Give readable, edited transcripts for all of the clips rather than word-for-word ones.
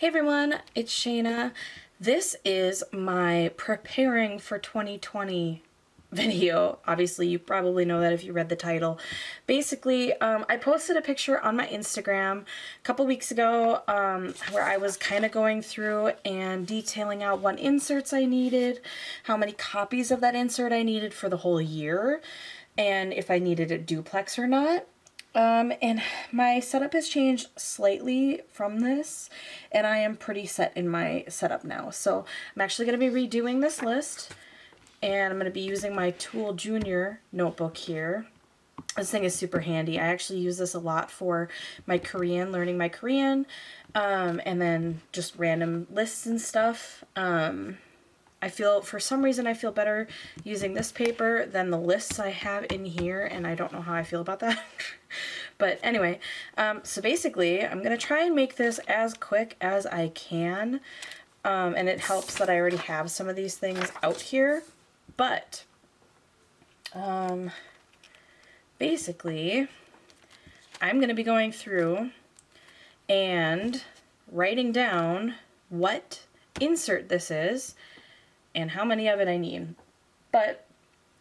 Hey everyone, it's Shayna. This is my preparing for 2020 video. Obviously, you probably know that if you read the title. Basically, I posted a picture on my Instagram a couple weeks ago where I was kind of going through and detailing out what inserts I needed, how many copies of that insert I needed for the whole year, and if I needed a duplex or not. And my setup has changed slightly from this, and I am pretty set in my setup now. So I'm actually going to be redoing this list, and I'm going to be using my Tool Junior notebook here. This thing is super handy. I actually use this a lot for my Korean, learning my Korean, and then just random lists and stuff. For some reason, I feel better using this paper than the lists I have in here, and I don't know how I feel about that. But anyway, so basically, I'm going to try and make this as quick as I can, and it helps that I already have some of these things out here. But basically, I'm going to be going through and writing down what insert this is and how many of it I need. But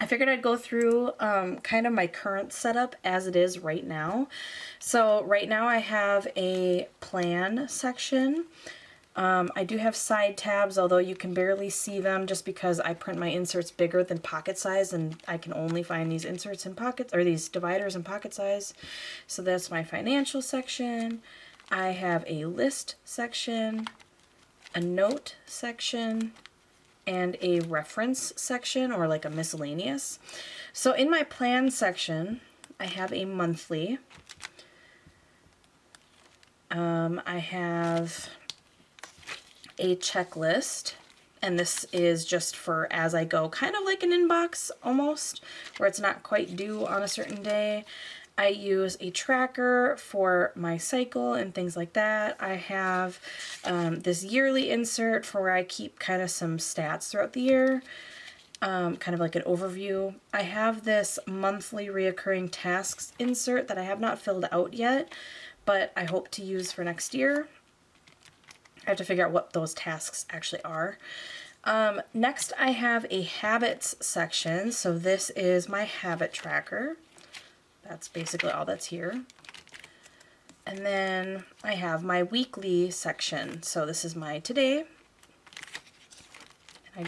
I figured I'd go through kind of my current setup as it is right now. So right now I have a plan section. I do have side tabs, although you can barely see them just because I print my inserts bigger than pocket size, and I can only find these inserts in pockets, or these dividers in pocket size. So that's my financial section. I have a list section, a note section, and a reference section, or like a miscellaneous. So in my plan section, I have a monthly. I have a checklist, and this is just for as I go, kind of like an inbox almost, where it's not quite due on a certain day. I use a tracker for my cycle and things like that. I have this yearly insert for where I keep kind of some stats throughout the year, kind of like an overview. I have this monthly reoccurring tasks insert that I have not filled out yet, but I hope to use for next year. I have to figure out what those tasks actually are. Next, I have a habits section. So this is my habit tracker. That's basically all that's here. And then I have my weekly section. So this is my today. I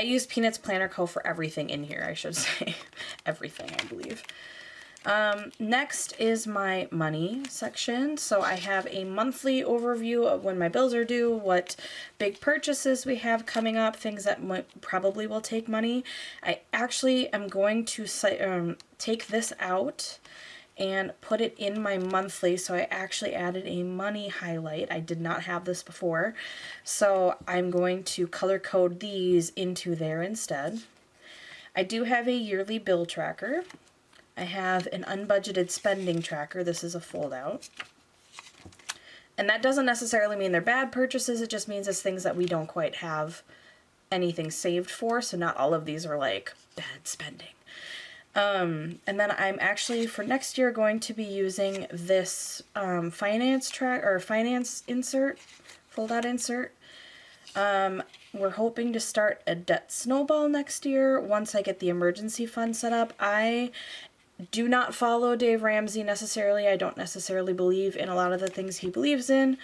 use Peanuts Planner Co. for everything in here, I should say. Everything, I believe. Next is my money section. So I have a monthly overview of when my bills are due, what big purchases we have coming up, things that probably will take money. I actually am going to take this out and put it in my monthly. So I actually added a money highlight. I did not have this before. So I'm going to color code these into there instead. I do have a yearly bill tracker. I have an unbudgeted spending tracker. This is a fold out. And that doesn't necessarily mean they're bad purchases. It just means it's things that we don't quite have anything saved for. So not all of these are like bad spending. And then I'm actually for next year going to be using this finance insert, fold out insert. We're hoping to start a debt snowball next year once I get the emergency fund set up. I do not follow Dave Ramsey necessarily. I don't necessarily believe in a lot of the things he believes in,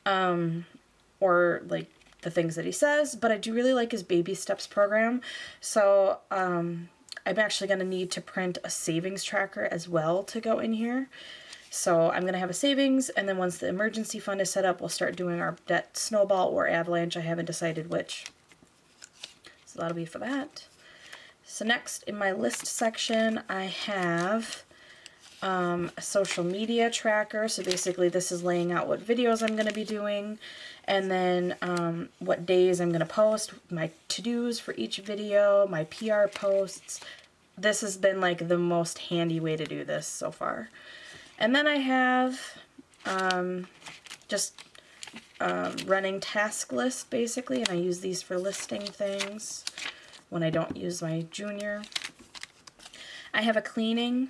or like the things that he says, but I do really like his baby steps program. So I'm actually going to need to print a savings tracker as well to go in here. So I'm going to have a savings, and then once the emergency fund is set up, we'll start doing our debt snowball or avalanche. I haven't decided which. So that'll be for that. So next in my list section, I have a social media tracker. So basically this is laying out what videos I'm going to be doing, and then what days I'm going to post, my to-dos for each video, my PR posts. This has been like the most handy way to do this so far. And then I have just running task lists basically, and I use these for listing things when I don't use my junior. I have a cleaning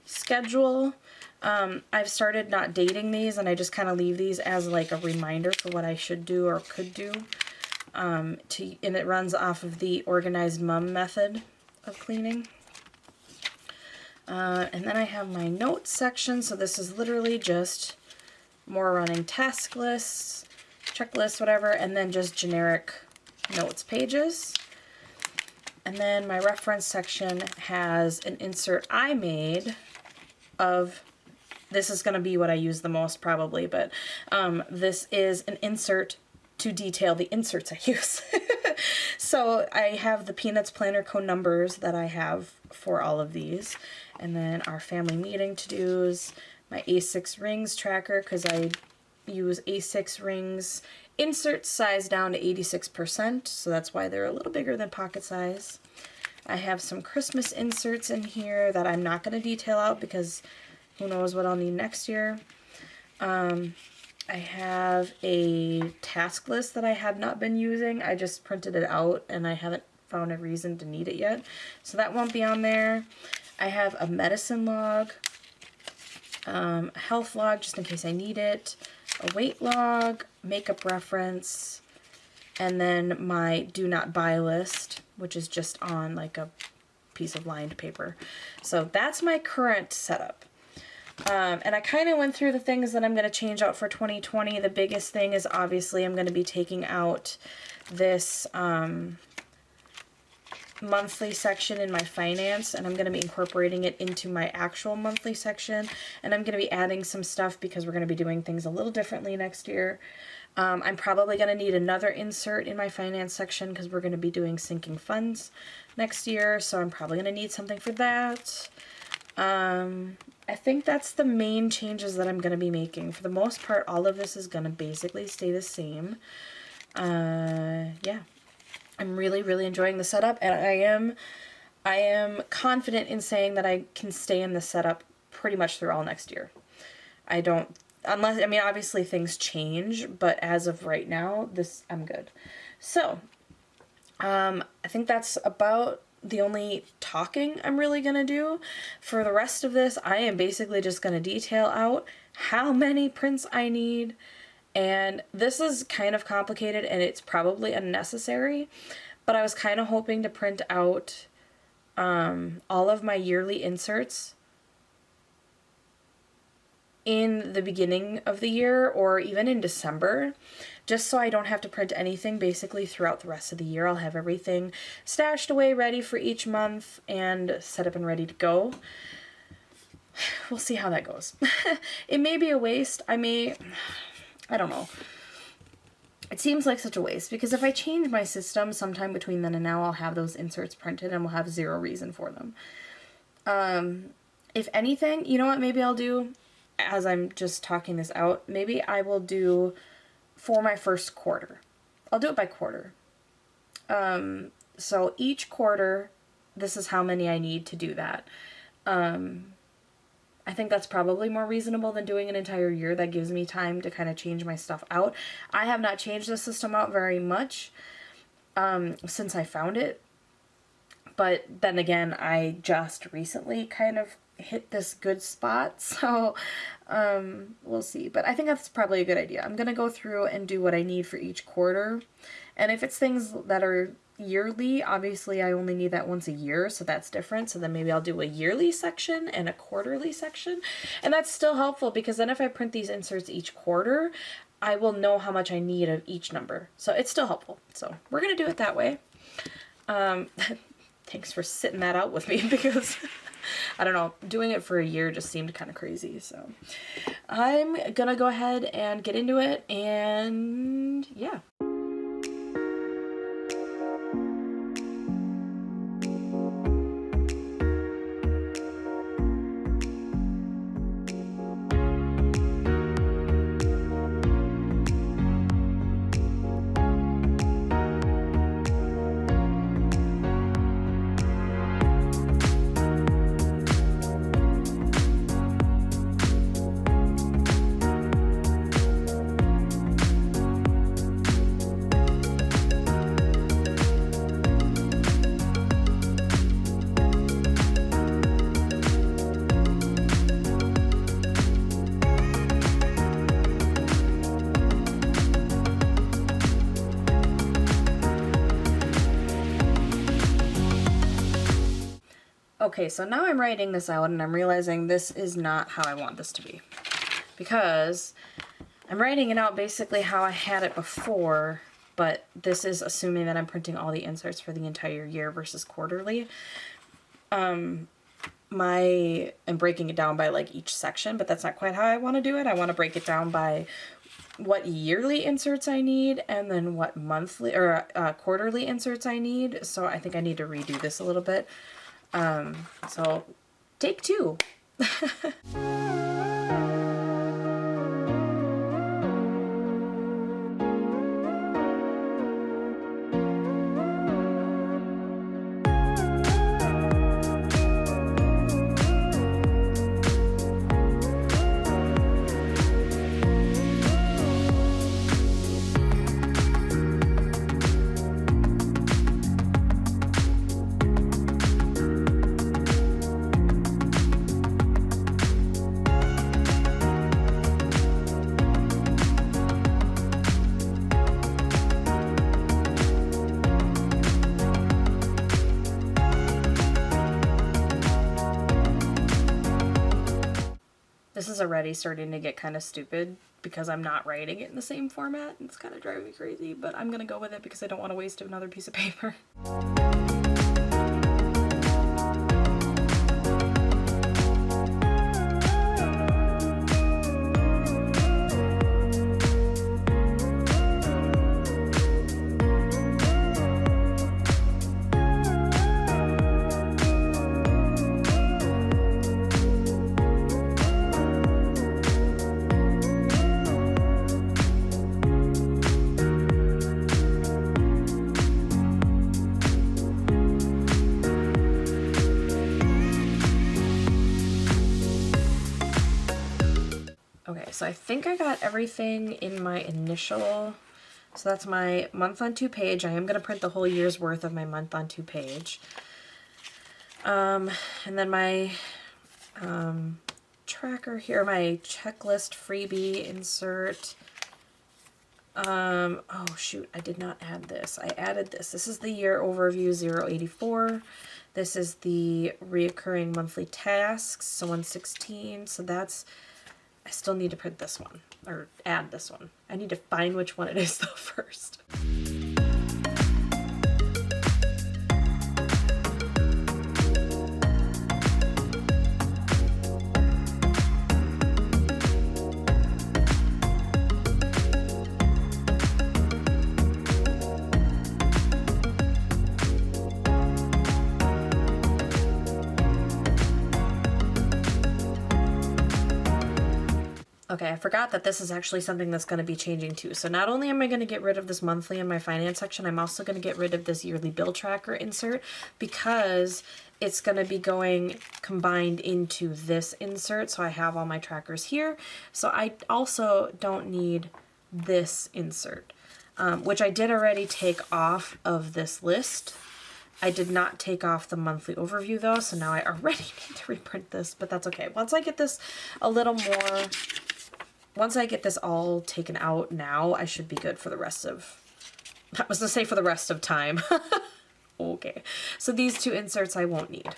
schedule. I've started not dating these, and I just kind of leave these as like a reminder for what I should do or could do. And it runs off of the Organized Mum method of cleaning. And then I have my notes section. So this is literally just more running task lists, checklists, whatever, and then just generic notes pages. And then my reference section has an insert I made of, this is going to be what I use the most probably, but this is an insert to detail the inserts I use. So I have the Peanuts Planner Co. numbers that I have for all of these. And then our family meeting to-dos, my A6 rings tracker, because I use A6 rings insert size down to 86%, so that's why they're a little bigger than pocket size. I have some Christmas inserts in here that I'm not going to detail out because who knows what I'll need next year. I have a task list that I have not been using. I just printed it out and I haven't found a reason to need it yet. So that won't be on there. I have a medicine log, a health log just in case I need it, a weight log, makeup reference, and then my do not buy list, which is just on like a piece of lined paper. So that's my current setup. And I kind of went through the things that I'm going to change out for 2020. The biggest thing is obviously I'm going to be taking out this monthly section in my finance, and I'm going to be incorporating it into my actual monthly section. And I'm going to be adding some stuff because we're going to be doing things a little differently next year. I'm probably going to need another insert in my finance section because we're going to be doing sinking funds next year. So I'm probably going to need something for that. I think that's the main changes that I'm going to be making. For the most part, all of this is going to basically stay the same. Yeah, I'm really, really enjoying the setup, and I am confident in saying that I can stay in the setup pretty much through all next year. I don't, unless, I mean, obviously things change, but as of right now, I'm good. So, I think that's about the only talking I'm really going to do. For the rest of this, I am basically just going to detail out how many prints I need. And this is kind of complicated and it's probably unnecessary, but I was kind of hoping to print out all of my yearly inserts in the beginning of the year or even in December, just so I don't have to print anything basically throughout the rest of the year. I'll have everything stashed away ready for each month and set up and ready to go. We'll see how that goes. It may be a waste. I don't know. It seems like such a waste because if I change my system sometime between then and now, I'll have those inserts printed and we'll have zero reason for them. If anything, you know what maybe I'll do as I'm just talking this out? Maybe I will do for my first quarter. I'll do it by quarter. So each quarter, this is how many I need to do that. I think that's probably more reasonable than doing an entire year. That gives me time to kind of change my stuff out. I have not changed the system out very much since I found it. But then again, I just recently kind of hit this good spot. So we'll see. But I think that's probably a good idea. I'm going to go through and do what I need for each quarter. And if it's things that are yearly, obviously I only need that once a year, so that's different. So then maybe I'll do a yearly section and a quarterly section, and that's still helpful because then if I print these inserts each quarter, I will know how much I need of each number, so it's still helpful. So we're gonna do it that way. Thanks for sitting that out with me because I don't know, doing it for a year just seemed kind of crazy. So I'm gonna go ahead and get into it, and yeah. Okay, so now I'm writing this out and I'm realizing this is not how I want this to be. Because I'm writing it out basically how I had it before, but this is assuming that I'm printing all the inserts for the entire year versus quarterly. I'm breaking it down by like each section, but that's not quite how I want to do it. I want to break it down by what yearly inserts I need and then what monthly or quarterly inserts I need. So I think I need to redo this a little bit. So take two. This is already starting to get kind of stupid because I'm not writing it in the same format. It's kind of driving me crazy, but I'm going to go with it because I don't want to waste another piece of paper. Okay, so I think I got everything in my initial, so that's my month on 2 page. I am going to print the whole year's worth of my month on 2 page. And then my tracker here, my checklist freebie insert. Oh shoot, I did not add this. I added this. This is the year overview 084. This is the reoccurring monthly tasks, so 116. So that's, I still need to print this one, or add this one. I need to find which one it is though first. Okay, I forgot that this is actually something that's going to be changing too. So not only am I going to get rid of this monthly in my finance section, I'm also going to get rid of this yearly bill tracker insert because it's going to be going combined into this insert. So I have all my trackers here. So I also don't need this insert, which I did already take off of this list. I did not take off the monthly overview though, so now I already need to reprint this, but that's okay. Once I get this a little more, once I get this all taken out now, I should be good for the rest of, I was gonna say for the rest of time. Okay, so these two inserts I won't need.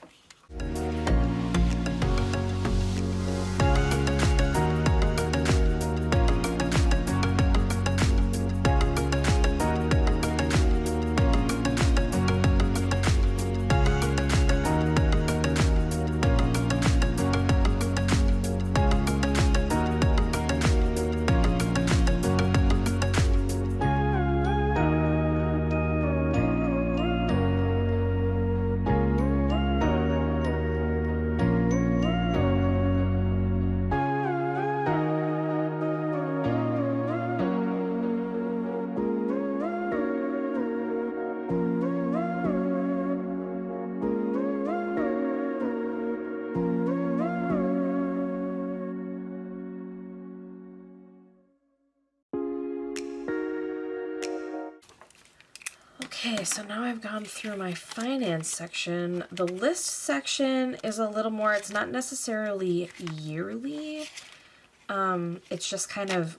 Okay, so now I've gone through my finance section. The list section is a little more, it's not necessarily yearly. It's just kind of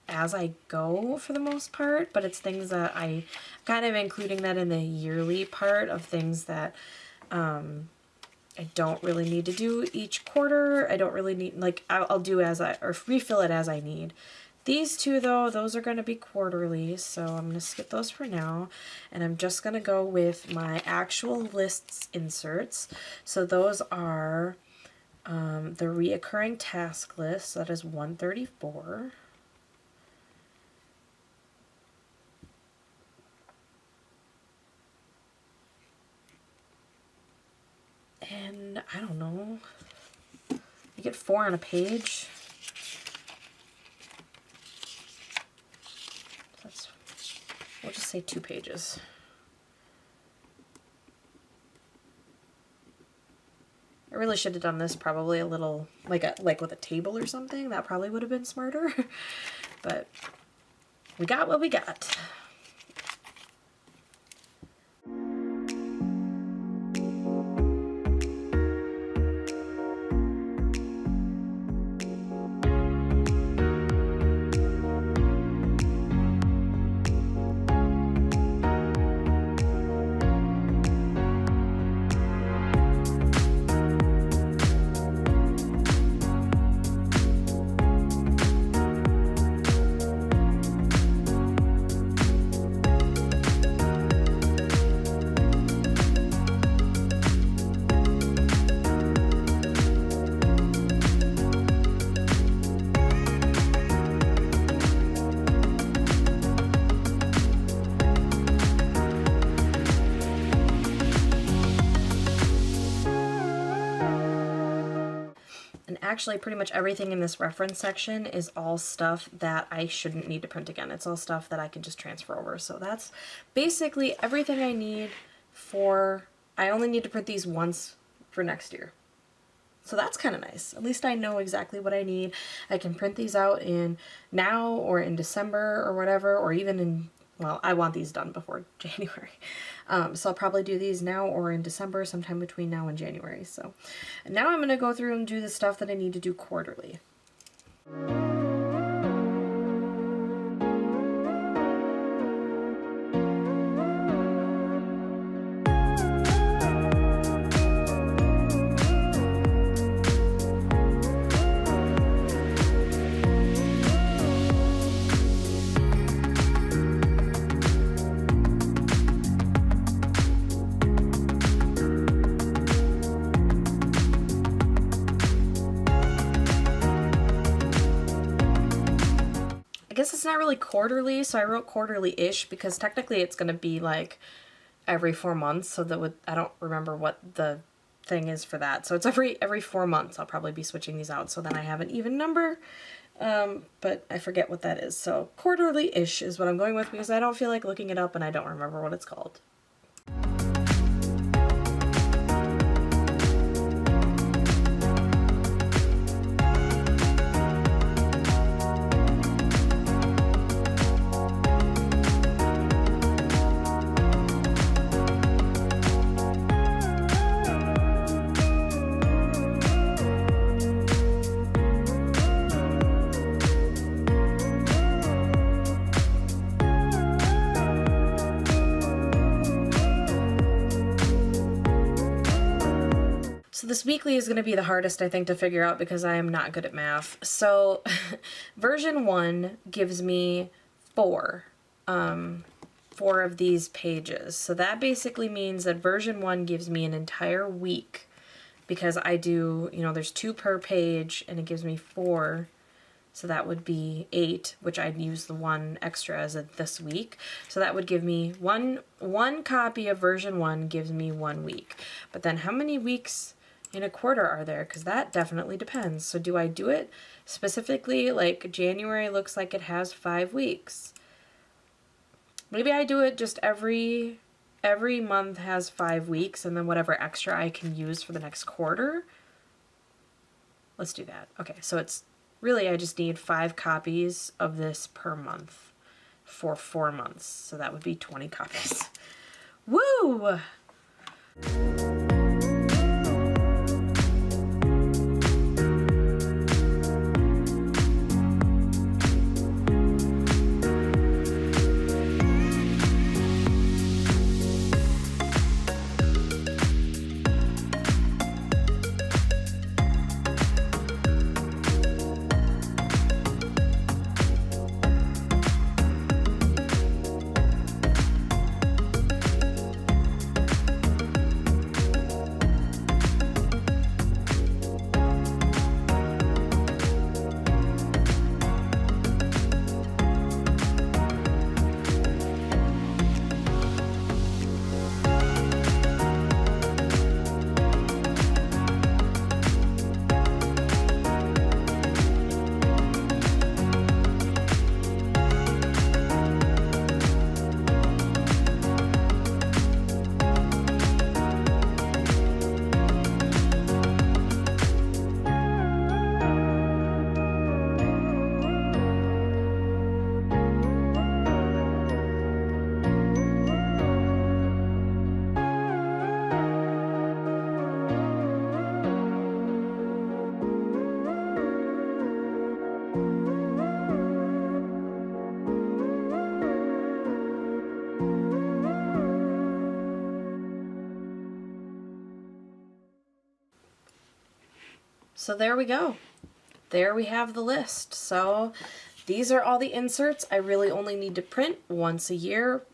as I go for the most part, but it's things that I kind of including that in the yearly part of things that I don't really need to do each quarter. I don't really need, like, I'll do or refill it as I need. These two though, those are going to be quarterly, so I'm going to skip those for now, and I'm just going to go with my actual lists inserts. So those are the reoccurring task list, so that is 134. And I don't know, you get 4 on a page. We'll just say 2 pages. I really should have done this probably a little, like with a table or something. That probably would have been smarter. But we got what we got. Actually, pretty much everything in this reference section is all stuff that I shouldn't need to print again. It's all stuff that I can just transfer over. So that's basically everything I need for, I only need to print these once for next year. So that's kind of nice. At least I know exactly what I need. I can print these out in now or in December or whatever, or even in, well, I want these done before January. So I'll probably do these now or in December, sometime between now and January. So and now I'm going to go through and do the stuff that I need to do quarterly. I guess it's not really quarterly, so I wrote quarterly-ish because technically it's going to be like every 4 months, so that would, I don't remember what the thing is for that. So it's every 4 months I'll probably be switching these out, so then I have an even number, but I forget what that is. So quarterly-ish is what I'm going with because I don't feel like looking it up and I don't remember what it's called. So this weekly is going to be the hardest, I think, to figure out because I am not good at math. So version 1 gives me 4 of these pages. So that basically means that version 1 gives me an entire week because I do, you know, there's 2 per page and it gives me 4. So that would be 8, which I'd use the 1 extra as this week. So that would give me one copy of version 1 gives me 1 week. But then how many weeks in a quarter are there? Because that definitely depends. So do I do it specifically like January looks like it has 5 weeks? Maybe I do it just every month has 5 weeks and then whatever extra I can use for the next quarter. Let's do that. Okay, so it's really I just need 5 copies of this per month for 4 months. So that would be 20 copies. Woo! So there we go. There we have the list. So these are all the inserts I really only need to print once a year,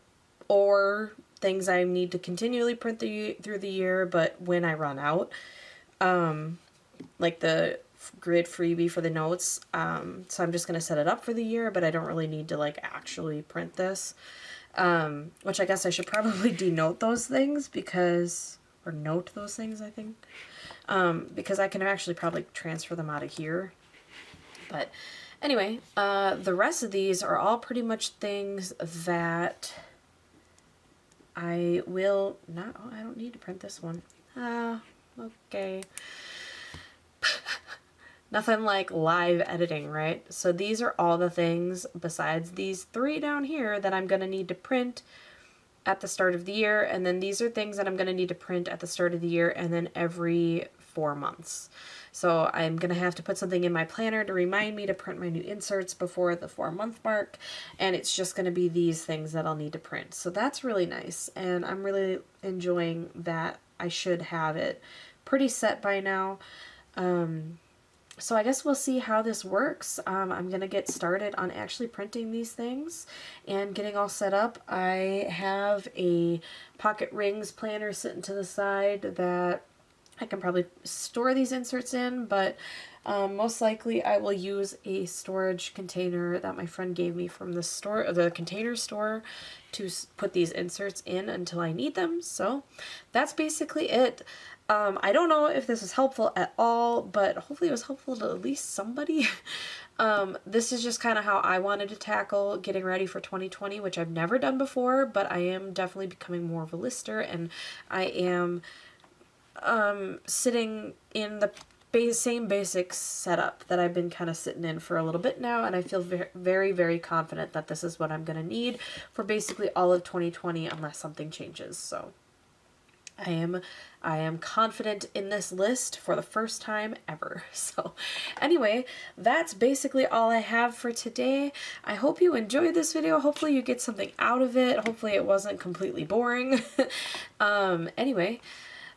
or things I need to continually print through the year, but when I run out. Like the grid freebie for the notes. So I'm just going to set it up for the year, but I don't really need to like actually print this. Which I guess I should probably denote those things because, or note those things, I think. Because I can actually probably transfer them out of here. But anyway, the rest of these are all pretty much things that I will not, oh, I don't need to print this one. Okay. Nothing like live editing, right? So these are all the things besides these 3 down here that I'm going to need to print at the start of the year. And then these are things that I'm going to need to print at the start of the year and then every 4 months. So I'm going to have to put something in my planner to remind me to print my new inserts before the 4-month mark. And it's just going to be these things that I'll need to print. So that's really nice. And I'm really enjoying that. I should have it pretty set by now. So I guess we'll see how this works. I'm going to get started on actually printing these things and getting all set up. I have a pocket rings planner sitting to the side that I can probably store these inserts in, but most likely I will use a storage container that my friend gave me from the store, or the container store, to put these inserts in until I need them. So that's basically it. I don't know if this was helpful at all, but hopefully it was helpful to at least somebody. This is just kind of how I wanted to tackle getting ready for 2020, which I've never done before, but I am definitely becoming more of a lister, and I am sitting in the same basic setup that I've been kind of sitting in for a little bit now, and I feel very, very confident that this is what I'm going to need for basically all of 2020 unless something changes. So I am confident in this list for the first time ever. So anyway, that's basically all I have for today. I hope you enjoyed this video. Hopefully you get something out of it. Hopefully it wasn't completely boring. Anyway,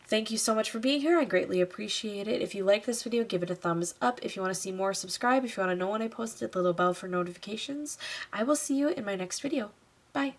thank you so much for being here. I greatly appreciate it. If you like this video, give it a thumbs up. If you want to see more, subscribe. If you want to know when I post it, the little bell for notifications. I will see you in my next video. Bye.